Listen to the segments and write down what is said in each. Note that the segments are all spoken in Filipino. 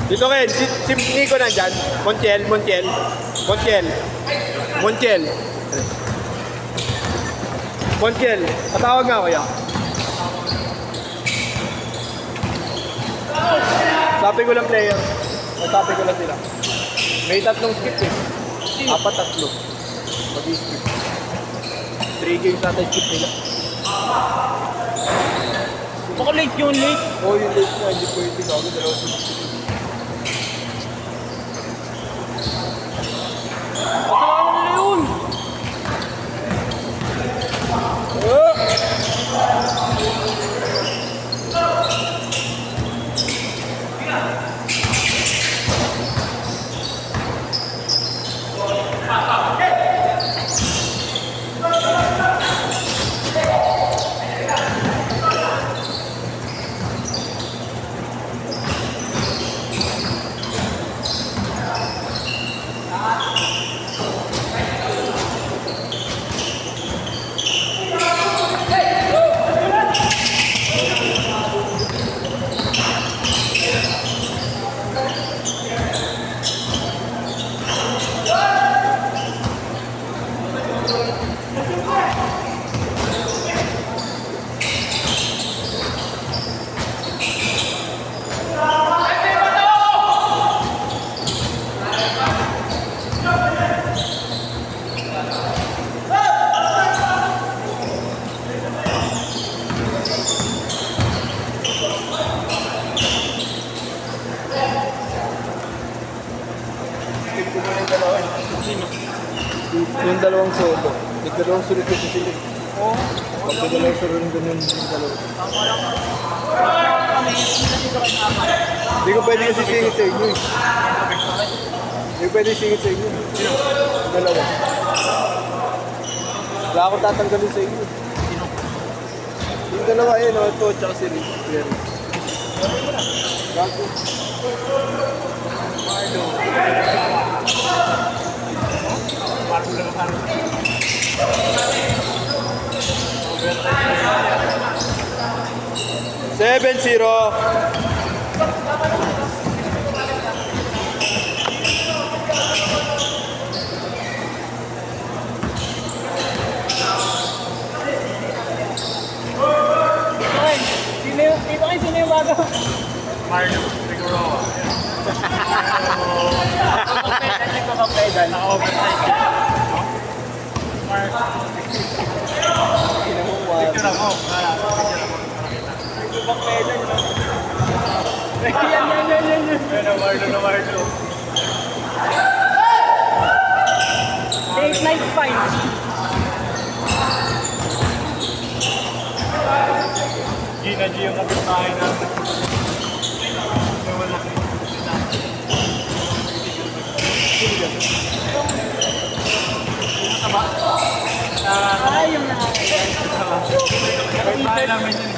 Dito Ken, si Nico nandyan. Montiel. Montiel, patawag nga kuya. Sabi ko lang player. Sabi ko lang sila. May tatlong skip eh. Apat tatlo. Mag-skip. 3 games natin skip nila. Baka late yung late. Oo, yung late na. Hindi pwede kami. Dalawa sila. Kasalanan nila yun. Yung dalawang solo. Yung dalawang solo kasi sila. Oo. Pag dalawang solo rin ganun yung dalawa. Hindi ko pwede kasi singit sa inyo eh. Hindi ko pwede singit sa inyo. Yung dalawa. Wala akong tatanggalin sa inyo. Yung dalawa yun, ito tsaka si Rick. Gago. Seven zero. Sino yung bago? Mario Figueroa. Nagpapapedal. Naka-oversize ka. Mark. Picture ako. Nagpapapedal. Yan. Namardo. 895. Gina G yung kapitahin namin. Wala. Yung Kapitahin namin yun.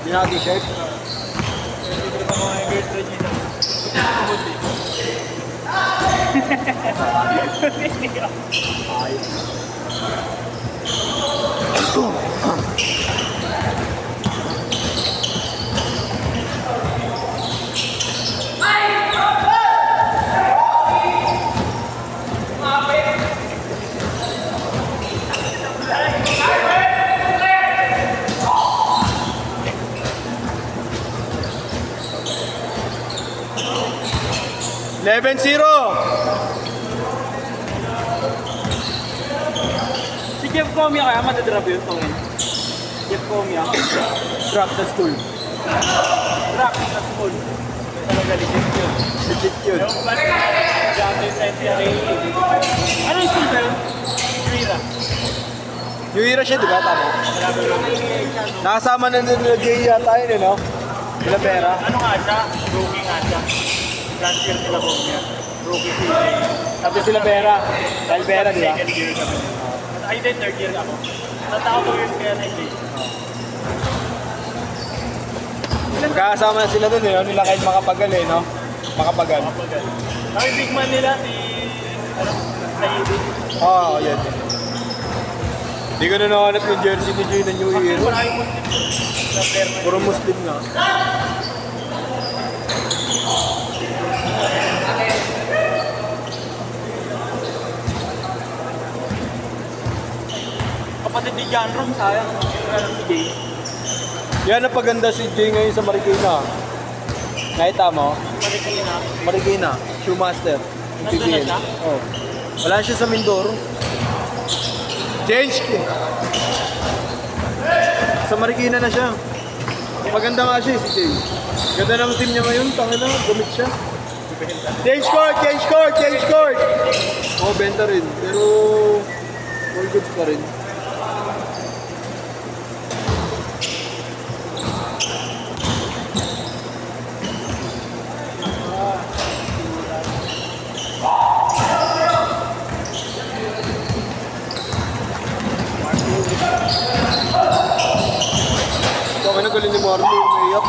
Hindi na t-shirt. Hindi ko mga girls na Gina. Eleven zero. Si Jeff Comia kaya madadrop yun tongin. Jeff Comia. Drop sa school. Drop sa school. Talaga legit yun. Legit yun. Yung pala, dati sa NCRA. Anong school ba yun? Rira. Yung hira siya, di ba? Tama. Nakasama na nila Jay yata yun, eh, no? Sila Pera. Ano nga siya? Rookie nga siya. Last year sila po niya. Rookie season. Tapos sila Pera. Dahil Pera, di ba? Second year kami. Ay, then third year ako. Natao 2 years kaya na-enjoy. Magkakasama na sila dun, eh, no? Nila kahit makapagal, eh, no? Makapagal. Ang big man nila si... Ano? Saidi. Oo, yan. Hindi ko na nahanap yung jersey ni Jay na New Kasi Year. maraming Muslim. Sa player man. Puro Muslim nga. ulit ni John Rom, sayang. Ano si Jay? Yan ang paganda si Jay ngayon sa Marikina. Nakita mo? Marikina. Marikina, Shoemaster. Yung Nandun na PBL. siya? Oh. Wala siya sa Mindoro. Change ki. Sa Marikina na siya. Maganda nga siya si Jay. Ganda ng team niya ngayon, tangina, gamit siya. Change court, change court, change court! Oo, benta rin. Pero, all goods pa rin. Ito ka galing ni Marlo, umiiyak.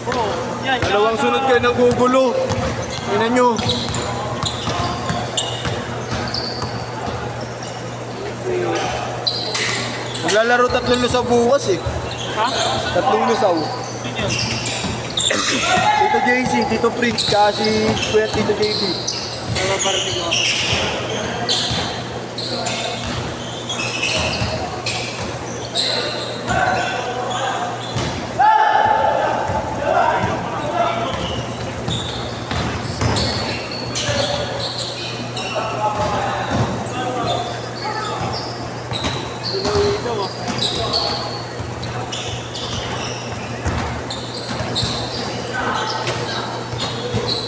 Oo. Yan. Dalawang sunod kayo nagugulo. Tingnan nyo. Maglalaro tatlong lusaw bukas eh. Ha? Tatlong lusaw. Sino yun? Tito JC, Tito Prince, kasi Kuya Tito JB. Napaparinig ako.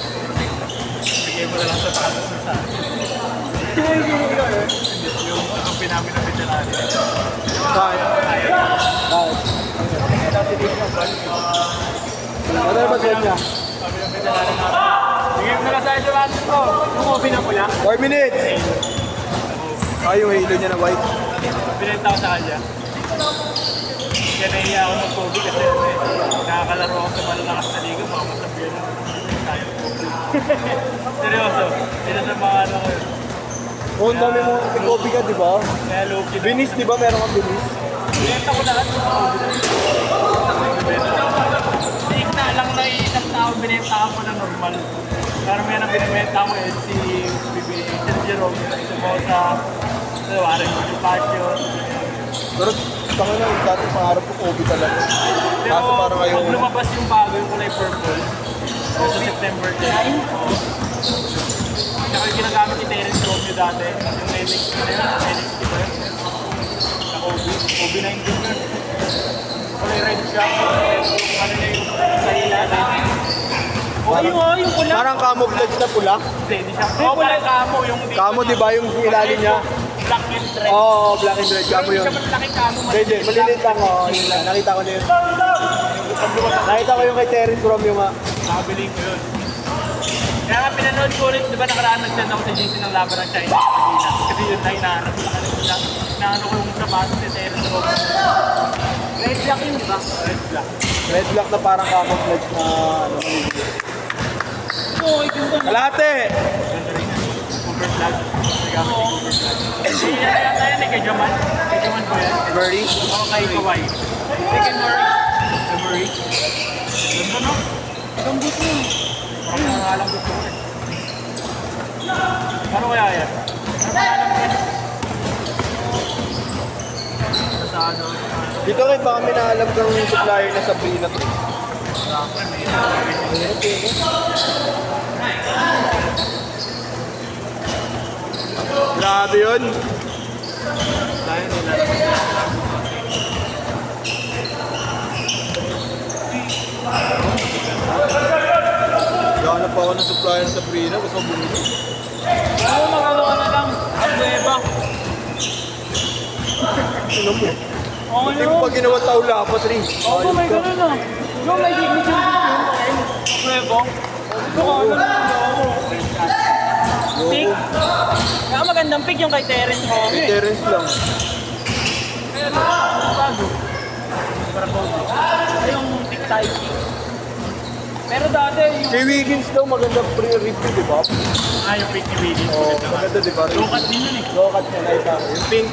Bigay mo na lang sa patas na sa akin. Yung kampi namin na veterano. Kahit. Ano na ba sa niya? Kami ng veterano namin. Bigay mo na lang sa akin sa patas ko. Yung coffee na pula. 4 minutes! Ay, yung halo niya na white. Binenta ko sa kanya. Kaya nahiya ako ng COVID kasi nakakalaro ako sa malalakas na liga. Mga masabihan na tayo COVID. Seryoso. Ito sa mga ano ko yun. Oh, ang dami mo. Kobe ka, di ba? Kaya low-key. Binis, di ba? Meron kang binis. Binenta ko lahat ng mga Hindi na lang na isang tao binenta ko na normal. Pero may nang binibenta ko yun si Jerome. Si Bosa. Si Warren. Si Pacho. Pero, tanga na, dati pangarap ko Kobe talaga. Pero Kaso parang ayaw. pag lumabas yung bago yung kulay purple, sa September 10. Tsaka yung ginagamit ni Terence Romeo dati, yung NXT na yun, NXT ba yun? Sa Kobe 19 yun. Kulay red siya, ano na yung sa ilalim. Yung pula. Parang camouflage na pula. Hindi siya. Parang kamo yung... Kamo, di ba, yung ilalim niya? Black and red. Oo, black and red. Kamo Hindi yun. siya malaking kamo. Hindi, maliliit lang. Oh, yun lang. Nakita ko na yun. Nakita ko yung kay Terence Romeo nga. Nakabili ko yun. Kaya nga pinanood ko ulit, di ba nakaraan nag-send ako sa GC ng laban ng China sa Pilipinas. Kasi yun na hinahanap ko sa kanila. Hinahanap ko yung sapatos ni Terence Romeo. Red black yun, di ba? Red black. Red black na parang camouflage na ano, maliliit. Oo, ito ba? Kalahati! Ganda rin yan. Cooper flag. Nagamit ni Cooper flag. Hindi yan na yata yan eh, kay Jaman. Kay Jaman ko yan. Murray? Oo, kay Kawhi. Second Murray. Kay Murray. Ganda no? Gambut mo. Parang nangalang gusto ko eh. Ano kaya yan? Ano pangalan mo yan? Sa ano? Dito rin baka may naalam kang supplier na Sabrina to. Grabe yun. Tayo nila. Gahanap pa ako ng supplier na Sabrina. Gusto ko bumili. Oo, magano ka na lang. Ang buweba. Ano mo? Oo, Hindi mo pa ginawa tao lapat rin. Oo, may ganun na. Yung may signature yun. Buwebong. Ito ka, ano na Pig. Kaya magandang pig yung kay Terence Kay Romeo. Terence lang. Kaya bago. Para Kobe. Ay, yung pig type. Pero dati yung... Kay Wiggins daw maganda pre-review, di ba? Ah, yung pick ni Wiggins. Oo, maganda di ba? Lokat din yun eh. Lokat niya, nakita ko. Yung pink.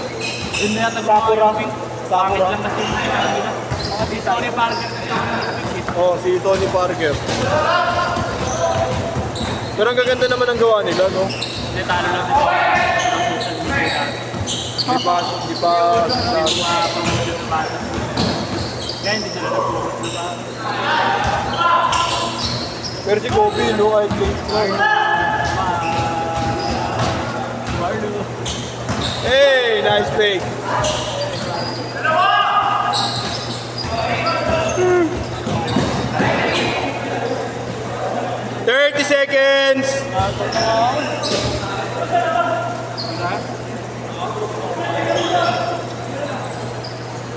Yun na yata Sakura. yung pink. Pangit Sakura. lang kasi yung mga Tony Parker kasi yung Oh, si Tony Parker. Pero ang gaganda naman ang gawa nila, no? Hindi, talo lang dito. Di pa, Promotion ng bata. Kaya hindi sila nag-focus, di ba? pero si Kobe, no, kahit late na. Marlo. Hey, nice fake. "30 seconds."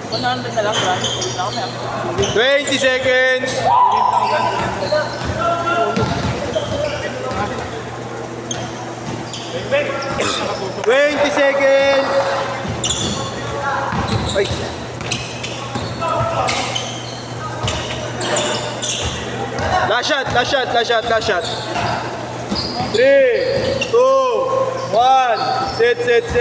100 na lang, Brad. Ulit na kami. 20 seconds. "20 seconds." Ay. Last shot, last shot, last shot, last shot. 3, 2, 1. Set, set, set.